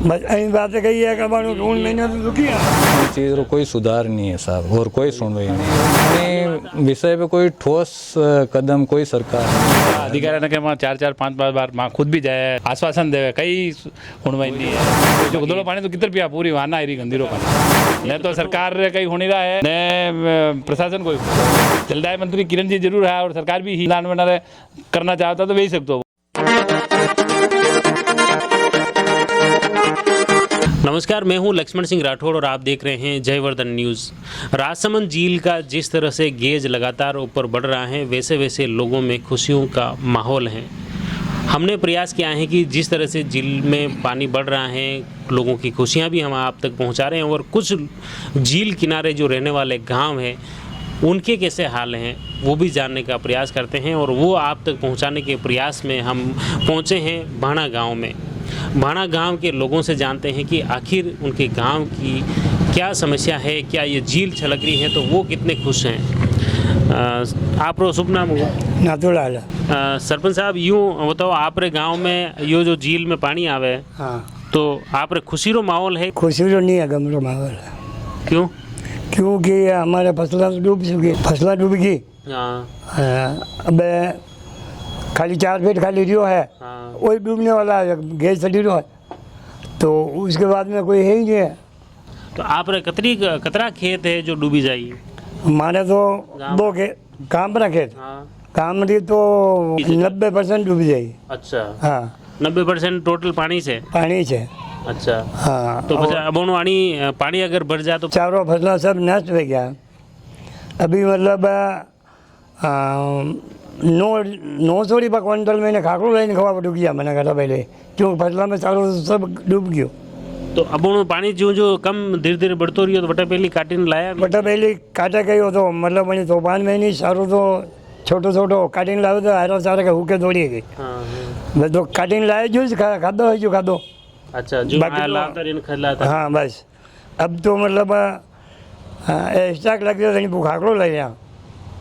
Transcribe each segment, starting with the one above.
बस यही बात कही है कि ढूंढ महीने तो दुखी है। चीज़ को कोई सुधार नहीं है साहब, और कोई सुनवाई नहीं विषय पे कोई ठोस कदम कोई सरकार अधिकारी ने के 4-4 5 बार माँ खुद भी जाए आश्वासन दे कई सुनवाई नहीं है। जो गुदड़ो पानी तो किधर पिया पूरी वहां आई रही गंदीरो पानी न तो सरकार कहीं हो नहीं रहा है न प्रशासन कोई। जलदाय मंत्री किरण जी जरूर है और सरकार भी ही करना चाहता तो वही सकते हो। नमस्कार, मैं हूं लक्ष्मण सिंह राठौड़ और आप देख रहे हैं जयवर्धन न्यूज़। राजसमंद झील का जिस तरह से गेज लगातार ऊपर बढ़ रहा है वैसे वैसे लोगों में खुशियों का माहौल है। हमने प्रयास किया है कि जिस तरह से झील में पानी बढ़ रहा है लोगों की खुशियां भी हम आप तक पहुंचा रहे हैं और कुछ झील किनारे जो रहने वाले गांव हैं उनके कैसे हाल हैं वो भी जानने का प्रयास करते हैं और वो आप तक पहुंचाने के प्रयास में हम पहुंचे हैं भाणा गाँव में। भाणा गांव के लोगों से जानते हैं कि आखिर उनके गांव की क्या समस्या है, क्या ये झील छलक रही है तो वो कितने खुश हैं। आप रो शुभ नाम होगा नाथूलाल। सरपंच साहब यूँ बताओ, आप रे गांव में यो जो झील में पानी आवे हाँ तो आप रे खुशी रो माहौल है? खुशी तो नहीं है, गमरो माहौल है। क्यों? क्योंकि हमारे फसलें डूब चुकी, फसलें डूब गई। अब खाली 4 फीट खाली रियो है, वही डूबने वाला है, गैस चली रहा है तो उसके बाद में कोई है ही नहीं है। तो आप रे कतरा खेत है जो डूबी जाएगी? हमारे तो 2 काम पर खेत काम रही तो 90% डूब जाएगी। अच्छा हाँ 90% टोटल पानी से? पानी से। अच्छा हाँ तो अब पानी अगर बढ़ जाए तो चारों फसलें सब नष्ट हो गया। अभी मतलब 900 रुपये क्विंटल मैंने खाकड़ो लाइन खवा डूब गया मैंने कहा पहले, क्यों फसलों में चारों सब डूब गयो। तो अब पानी जो कम धीरे धीरे बढ़तो रही हो तो बटा पहली काटीने लाया? बटा पहली काटे गई हो तो मतलब मैंने तूफान में नहीं सारो तो छोटो छोटो काटीने लाओ तो हरा सारा के हुके दौड़ी गई। मैं तो काटीने लाए जो खादो है जो खादो। अच्छा जो तो, हाँ बस अब तो मतलब स्टॉक लग गया तो खाकड़ो ले गया।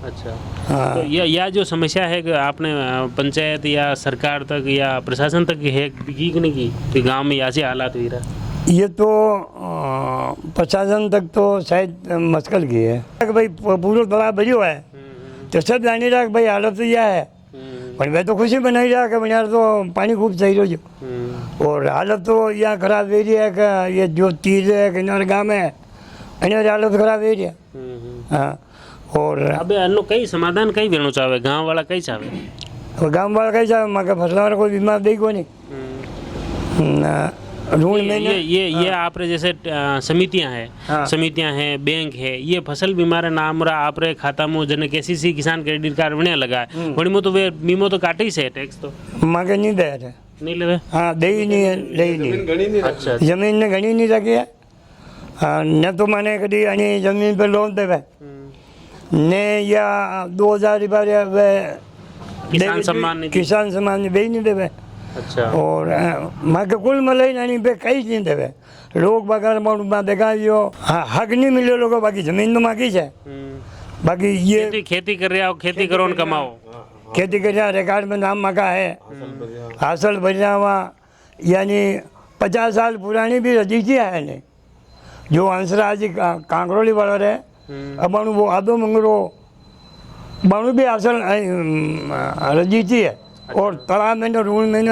अच्छा हाँ। तो यह जो समस्या है कि आपने पंचायत या सरकार तक या प्रशासन तक है की कि नहीं की कि गांव में ऐसे हालात हुई रहा? ये तो प्रशासन तक तो शायद मुश्किल की है कि भाई पूरा तालाब भरियो है तो सब जाने रहा कि भाई हालत तो यह है, पर मैं तो खुशी में नहीं रहा कि भैया तो पानी खूब सही रहो और हालत तो यहाँ खराब हो रही है कि ये जो तीर है किनारे गाँव है इन्हें हालत खराब हो रही है। हाँ और अबे अन्नो कई समाधान कई वेणु चाहे गांव वाला कई चाहे गाँव वाला कई चाहे मगर फसल वाला कोई बीमार दे को नहीं ढूंढ में ये आप रे जैसे समितियां हैं हाँ। समितियां हैं बैंक है ये फसल बीमा रे नाम रा आप रे खाता में जने केसीसी किसान क्रेडिट कार्ड बने लगा है वणी में तो वे बीमो तो काटे ही से टैक्स तो मगर नहीं दे रहे नहीं लेवे। हाँ दे ही नहीं है, ले ही नहीं। अच्छा जमीन ने घनी नहीं रखी है। हाँ न तो मैंने कभी यानी जमीन पे लोन देवे ने या 2000 रुपया वे किसान सम्मान दे ही नहीं देवे। अच्छा और माँ के कुल मलाई नानी पे कहीं नहीं देवे लोग बगैर में देखा जो हाँ हक नहीं मिले लोगों बाकी जमीन तो मांगी है बाकी ये खेती कर रहा हो खेती करो न कमाओ खेती कर रहा रिकॉर्ड में नाम मका है हासिल भरिया हुआ यानी 50 साल पुरानी भी रजिस्ट्री है नहीं जो हंसराज जी कांकरोली वाला रहे अब वो आदो मंगरो बाणु भी असल रजिस्ट्री है और तालाब में रूल में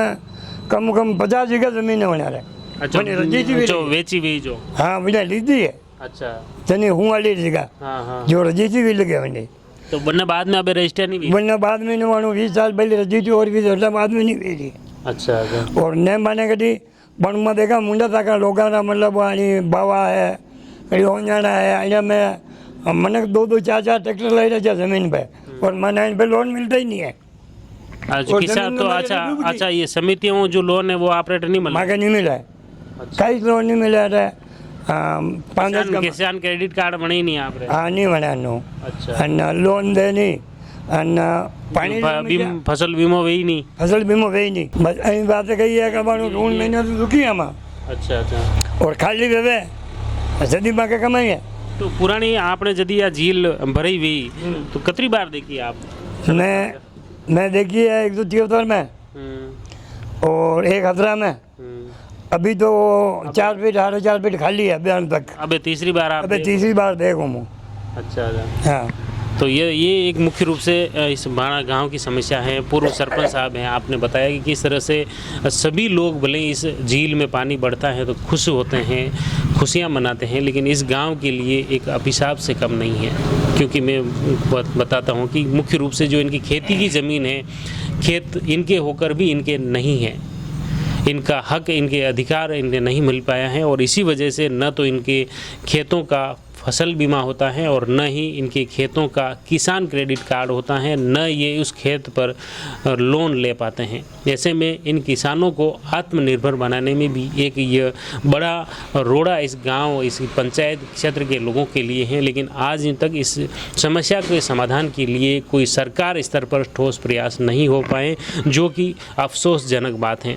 कम 50 बीघा जमीन है बना रहे। अच्छा रजिस्ट्री जो वेची भी जो हाँ मैंने लीधी है। अच्छा चनी हूँ वाली जगह हाँ जो रजिस्ट्री भी लगे मैंने तो बनने बाद में अबे रजिस्टर नहीं भी बनने बाद में नहीं मानो 20 साल पहले रजिस्ट्री और भी बाद में नहीं भेजी। अच्छा और न माने कभी पण में देखा मुंडा तक लोग मतलब बावा है कहीं होंजाना है अहिया में मैंने 2-2 4-4 ट्रैक्टर लाई रहे जमीन पे और मैंने इन पे लोन मिलता ही नहीं है। अच्छा किसान तो अच्छा ये समितियों जो लोन है वो ऑपरेटर नहीं मिला? मांगे नहीं मिला है कई लोन नहीं मिला है। किसान क्रेडिट कार्ड बने ही नहीं आप रे? हाँ नहीं बना नो। अच्छा लोन दे नहीं पानी फसल बीमो वही नहीं फसल बीमो वही नहीं बस यही बात कही है कि ढूंढ महीने तो दुखी है हम। अच्छा अच्छा और खाली वेवे सदी माँ के कमाई है। तो पुरानी आपने यदि या झील भरी हुई तो कितनी बार देखी आप? मैं देखी है 173 में और एक 17 में अभी तो 4 फीट 4.5 फीट खाली है अभी तक। अबे तीसरी बार आप अभी तीसरी बार देखूँ मैं। अच्छा। हाँ, तो ये एक मुख्य रूप से इस बाड़ा गांव की समस्या है। पूर्व सरपंच साहब हैं, आपने बताया कि किस तरह से सभी लोग भले इस झील में पानी बढ़ता है तो खुश होते हैं, खुशियां मनाते हैं, लेकिन इस गांव के लिए एक अभिशाप से कम नहीं है। क्योंकि मैं बताता हूं कि मुख्य रूप से जो इनकी खेती की ज़मीन है, खेत इनके होकर भी इनके नहीं है, इनका हक, इनके अधिकार इन्हें नहीं मिल पाया है, और इसी वजह से न तो इनके खेतों का फसल बीमा होता है और न ही इनके खेतों का किसान क्रेडिट कार्ड होता है, न ये उस खेत पर लोन ले पाते हैं। ऐसे में इन किसानों को आत्मनिर्भर बनाने में भी एक ये बड़ा रोड़ा इस गांव, इस पंचायत क्षेत्र के लोगों के लिए है। लेकिन आज तक इस समस्या के समाधान के लिए कोई सरकार स्तर पर ठोस प्रयास नहीं हो पाए, जो कि अफसोसजनक बात है।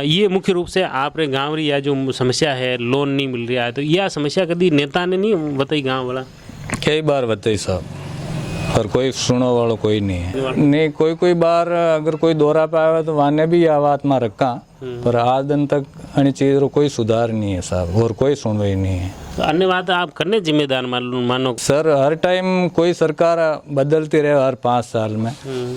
ये मुख्य रूप से आपरे गाँव री या जो समस्या है, लोन नहीं मिल रहा है, तो यह समस्या कभी नेता ने नहीं बताई गाँव वाला? कई बार बताई साहब, पर कोई सुनो वालों कोई नहीं है। नहीं, कोई बार अगर कोई दौरा पे आवे तो वाने भी यह बात में रखा, पर आज दिन तक अन्य चीज रो कोई सुधार नहीं है साहब, और कोई सुनवाई नहीं है। तो अन्य बात आप करने जिम्मेदार मानो सर, हर टाइम कोई सरकार बदलती रहे हर 5 साल में,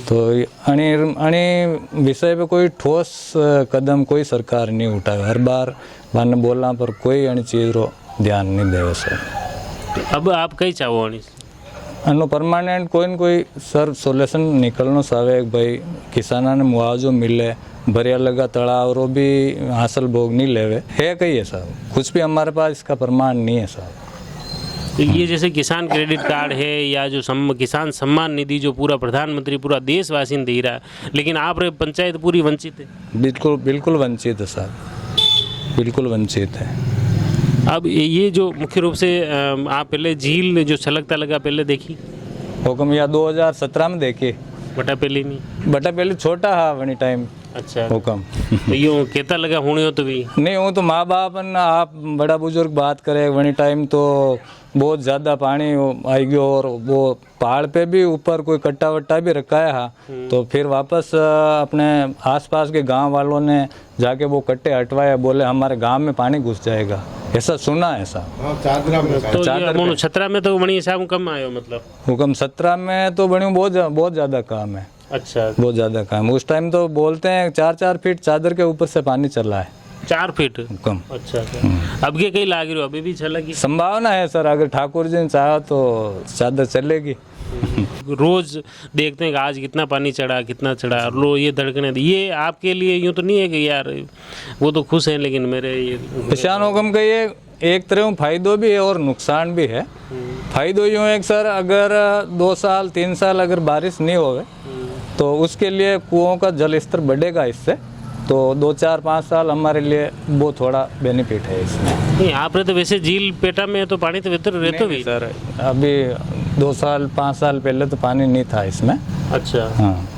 तो अणी विषय पे कोई ठोस कदम कोई सरकार नहीं उठाए। हर बार वाने बोलना पर कोई अन्य चीज रो ध्यान नहीं देवे सर। अब आप कई चाहो अनु परमानेंट कोई न कोई सर सोल्यूशन निकलना सावे, भाई किसाना ने मुआवजो मिले, भरिया लगा तड़ाव रो भी हासिल भोग नहीं लेवे है, कही है साहब, कुछ भी हमारे पास इसका प्रमाण नहीं है साहब। तो ये जैसे किसान क्रेडिट कार्ड है या जो किसान सम्मान निधि जो पूरा प्रधानमंत्री पूरा देशवासी ने दे रहा है, लेकिन आप रे पंचायत पूरी वंचित है। बिल्कुल वंचित है साहब, बिल्कुल वंचित है। अब ये जो मुख्य रूप से आप पहले झील जो छलकता लगा पहले देखी हुक्म या 2017 में देखी, बटा पहले नहीं, बटा पहले छोटा हा वनी टाइम अच्छा हुक्म तो यूँ कहता लगा होने हो तो भी नहीं हूँ तो माँ बाप न आप बड़ा बुजुर्ग बात करे वनी टाइम तो बहुत ज़्यादा पानी आई गयो, और वो पहाड़ पे भी ऊपर कोई कट्टा वट्टा भी रखा है। तो फिर वापस अपने आसपास के गांव वालों ने जाके वो कट्टे हटवाए, बोले हमारे गांव में पानी घुस जाएगा, ऐसा सुना है साहब। तो ये 17 में तो बड़ी हिसाब कम आयो, मतलब हुक्म 17 में तो बनी बहुत ज़्यादा काम है। अच्छा, बहुत ज़्यादा काम। उस टाइम तो बोलते हैं 4-4 फीट चादर के ऊपर से पानी चल रहा है, 4 फीट हुक्म। अच्छा, अब के कहीं लाग रही हो, अभी भी चलेगी संभावना है सर, अगर ठाकुर जी ने चाहा तो चादर चलेगी। रोज देखते हैं कि आज कितना पानी चढ़ा, कितना चढ़ा, लो ये धड़कने, ये आपके लिए यूँ तो नहीं है कि यार वो तो खुश हैं, लेकिन मेरे ये किसान हुक्म का ये एक तरह फायदो भी है और नुकसान भी है। फायदो यूँ है सर, अगर 2 साल 3 साल अगर बारिश नहीं होवे तो उसके लिए कुओं का जल स्तर बढ़ेगा, इससे तो 2-4-5 साल हमारे लिए वो थोड़ा बेनिफिट है इसमें। नहीं, आप तो वैसे झील पेटा में तो पानी तो बेहतर रहता भी सर, अभी 2 साल 5 साल पहले तो पानी नहीं था इसमें। अच्छा, हाँ,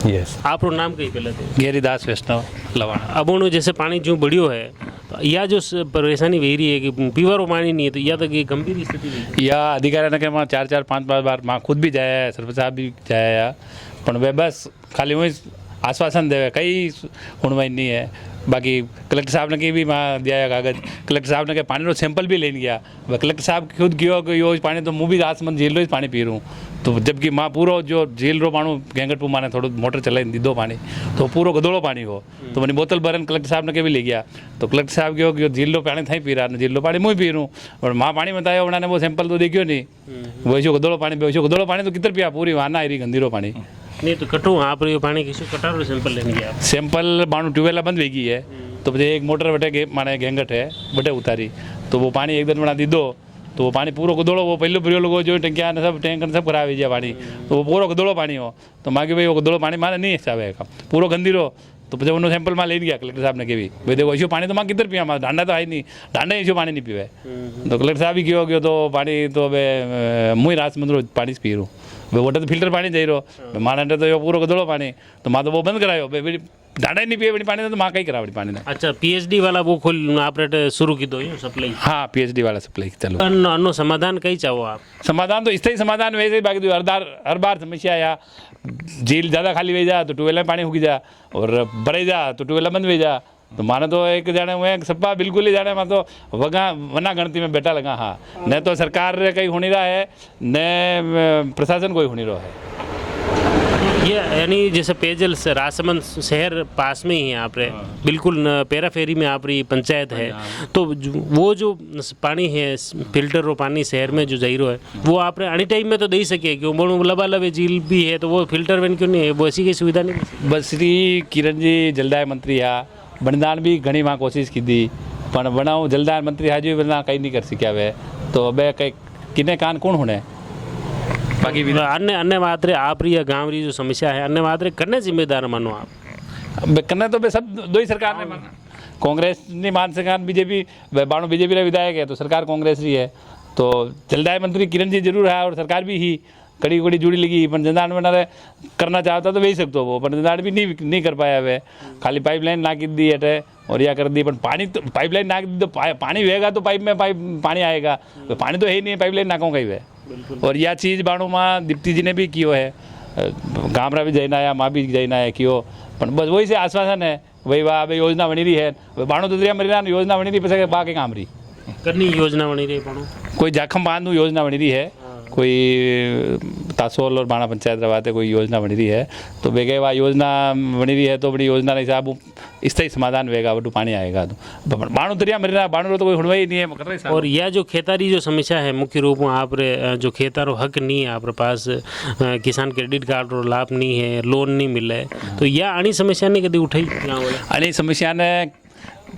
यस। आप नाम कहीं पहले थे? गेरीदास वैष्णव लवाना। अब उन्होंने जैसे पानी जो बढ़ियो है तो या जो परेशानी वही रही है कि पीवर पानी नहीं है, तो या तो ये गंभीर स्थिति नहीं या अधिकारी के मां 4-4-5 बार मां खुद भी जाया है, सरपंच साहब भी जाया है, पर वे बस खाली वही आश्वासन देवे, कई सुनवाई नहीं है। बाकी कलेक्टर साहब ने की भी मां दिया है कागज, कलेक्टर साहब ने के पानी रो सैंपल भी लेने गया, वह कलेक्टर साहब खुद गयो कि यो पानी तो मुँह भी आसमान झील रो पानी पी रहा हूँ, तो जबकि मां पूरो जो झील रो पाणू गेंगटपू माने थोड़ा मोटर चलाई दीदो पानी तो पूरो गदोड़ो पानी हो, तो मैंने बोतल भरन कलेक्टर साहब ने के भी ले गया, तो कलेक्टर साहब गयो कि झील रो पानी था पी रहा, झील रो पानी मुँह पी रूँ, और माँ पानी बताया उन्होंने वो सैंपल तो देखियो नहीं, वैसो गदोड़ो पानी तो कितना पिया पूरी वाना आई रही गंदीरो पानी नहीं तो कटो आप रही पानी किसी कटारो सैंपल लेने गया सैंपल बाणु ट्यूबवेल बंद वे गई है, तो मुझे एक मोटर बटे माने गेंगट है बटे उतारी, तो वो पानी एक दिन बना दी दो, तो वो पानी पूरा गदोड़ो, वो पहले प्रयोग लोगो जो टंकिया ने सब टैंकर सब करा जाए पानी, तो वो पूरा गदोड़ो पानी हो, तो मांगे भाई वो गदोड़ो पानी माने नहीं हिसाब है पूरा गंदी रो, तो जब उन्होंने सैंपल में ले गया कलेक्टर साहब ने के भी भाई देखो ऐसे पानी तो माँ किधर पिया, ढांडा तो है नहीं, ढांडा ऐसे पानी नहीं पीवे, तो कलेक्टर साहब भी क्यों तो पानी तो अब मुँह रात मंदरो पानी पी रू, वो तो फिल्टर पानी जाई रहो माना तो यो पूरा गदोड़ो पानी, तो माँ तो वो बंद करायो भाई ढांडा ही नहीं पिए बड़ी पानी तो माँ कहीं करा बड़ी पानी ने। अच्छा, PhD वाला वो खोल ऑपरेट शुरू की दो सप्लाई? हाँ, PhD वाला सप्लाई चलो। अन्नो समाधान कहीं चाहो आप? समाधान तो इससे ही समाधान वैसे ही, बाकी तो हर बार समस्या या झील ज़्यादा खाली हो जा तो ट्यूबवेल में पानी उगी जा, और भरे जा तो ट्यूबवेल बंद हो जा, तो माने तो एक जाने हुए सप्पा बिल्कुल ही जाने मैं तो वना गणती में बैठा लगा हाँ न तो सरकार कहीं हो नहीं रहा है न प्रशासन कोई हो नहीं रहा है। ये यानी जैसे पेयजल से राजसमंद शहर पास में ही है यहाँ पे, बिल्कुल पेराफेरी में आप रही पंचायत है, तो वो जो पानी है फिल्टर और पानी शहर में जो जहीरो है वो आप अनी टाइम में तो दे ही सके क्यों बोलो लबालब झील भी है तो वो फिल्टर वेन क्यों नहीं है, वो ऐसी कोई सुविधा नहीं। बस श्री किरण जी जलदाय मंत्री हा बणदान भी घनी वहाँ कोशिश की थी पर बनाऊ जलदाय मंत्री हाजी बना कहीं नहीं कर सकिया वे तो अब कई किने कान कौन होने बाकी अन्य मात्रे आप रही गाँव रही जो समस्या है अन्य मात्रे करने जिम्मेदार मानो आप करना तो सब दो ही सरकार ने माना, कांग्रेस नहीं मान सका, बीजेपी बाणु बीजेपी का विधायक है तो सरकार कांग्रेस ही है तो जलदाय मंत्री किरण जी जरूर है और सरकार भी ही कड़ी कड़ी जुड़ी लगी पर जनदान बना करना चाहता तो वही सकते वो पर जनदान भी नहीं कर पाया वे खाली पाइपलाइन नाकी दी है और या कर दी पर पानी तो पाइपलाइन नाक दी तो पानी बहेगा तो पाइप में पानी आएगा तो पानी तो है ही नहीं पाइपलाइन नाकों का ही है। और यह चीज़ बाणु माँ दीप्ति जी ने भी कियो है गामरा भी जैन आया माँ भी जैन आया कियो पर बस वही से आश्वासन है वही वाह भाई योजना बनी रही है बाणु तो दरिया मरी योजना बनी रही पैसे बाकी काम रही करनी योजना बनी रही बाणु कोई जाखम बांध योजना बनी रही है कोई तासोल और बाणा पंचायत रवाते कोई योजना बनी रही है तो बेगे वह योजना बनी रही है तो बड़ी योजना नहीं साहब स्थायी समाधान होगा बटू पानी आएगा तो बाणु दरिया मरी रहा बाणु तो कोई हुड़वा ही नहीं है। और यह जो खेतारी जो समस्या है मुख्य रूप में आप जो खेतारो हक नहीं है आप पास किसान क्रेडिट कार्ड और लाभ नहीं है लोन नहीं मिले तो यह आनी समस्या नहीं कभी उठाई अनी समस्या ने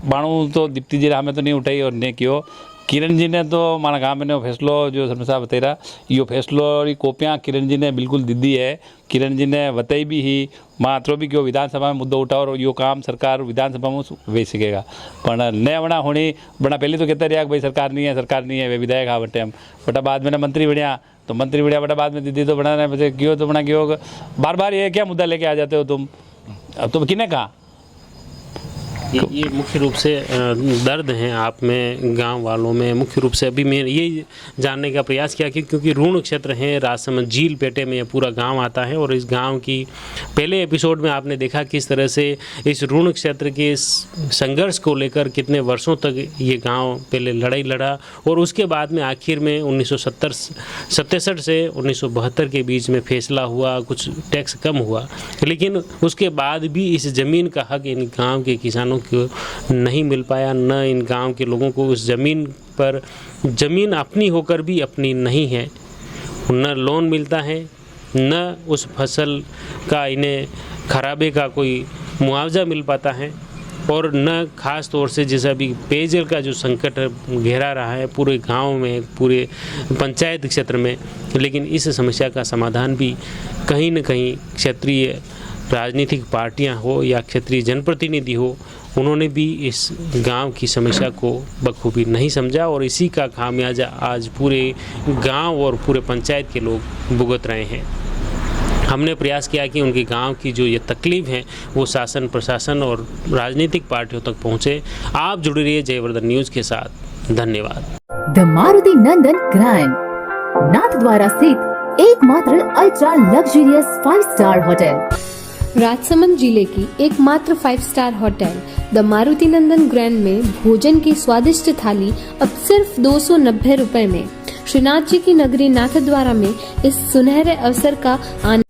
बाणु तो दीप्ति जी हमें तो नहीं उठाई और नहीं कियो किरण जी ने तो माना गाँव में फैसलो जो समस्या बतेरा यो फैसलो और कॉपियाँ किरण जी ने बिल्कुल दीदी है किरण जी ने बताई भी ही मात्रो भी क्यों विधानसभा में मुद्दा उठाओ और यो काम सरकार विधानसभा में वे सकेगा पर न बना होनी बना पहले तो कहते रहा भाई सरकार नहीं है वे विधायक हाँ बटे हम बटा बाद में मंत्री बढ़िया तो मंत्री बढ़िया बटा बाद में दीदी तो बना रहे क्यों तो बना क्यों बार बार ये क्या मुद्दा लेके आ जाते हो तुम अब तुम किने कहा ये मुख्य रूप से दर्द हैं आप में गांव वालों में मुख्य रूप से अभी मैं ये जानने का प्रयास किया कि क्योंकि ऋण क्षेत्र हैं राजसमंद झील पेटे में ये पूरा गांव आता है और इस गांव की पहले एपिसोड में आपने देखा किस तरह से इस ऋण क्षेत्र के संघर्ष को लेकर कितने वर्षों तक ये गांव पहले लड़ाई लड़ा और उसके बाद में आखिर में 1967 से 1972 के बीच में फैसला हुआ कुछ टैक्स कम हुआ लेकिन उसके बाद भी इस ज़मीन का हक इन गाँव के किसानों को नहीं मिल पाया न इन गांव के लोगों को उस ज़मीन पर ज़मीन अपनी होकर भी अपनी नहीं है न लोन मिलता है न उस फसल का इन्हें खराबे का कोई मुआवजा मिल पाता है और न खास तौर से जैसा अभी पेयजल का जो संकट घेरा रहा है पूरे गांव में पूरे पंचायत क्षेत्र में लेकिन इस समस्या का समाधान भी कहीं न कहीं क्षेत्रीय राजनीतिक पार्टियां हो या क्षेत्रीय जनप्रतिनिधि हो उन्होंने भी इस गांव की समस्या को बखूबी नहीं समझा और इसी का खामियाजा आज पूरे गांव और पूरे पंचायत के लोग भुगत रहे हैं। हमने प्रयास किया कि उनके गांव की जो ये तकलीफ है वो शासन प्रशासन और राजनीतिक पार्टियों तक पहुंचे। आप जुड़े रहिए जयवर्धन न्यूज़ के साथ। धन्यवाद। The Maruti Nandan grand Nathdwara स्थित एकमात्र ultra luxurious 5 star hotel Rajsamand जिले की एकमात्र 5 star hotel the Maruti Nandan grand में भोजन की स्वादिष्ट थाली अब सिर्फ 290 रुपए में। श्रीनाथ जी की नगरी नाथद्वारा में इस सुनहरे अवसर का आनंद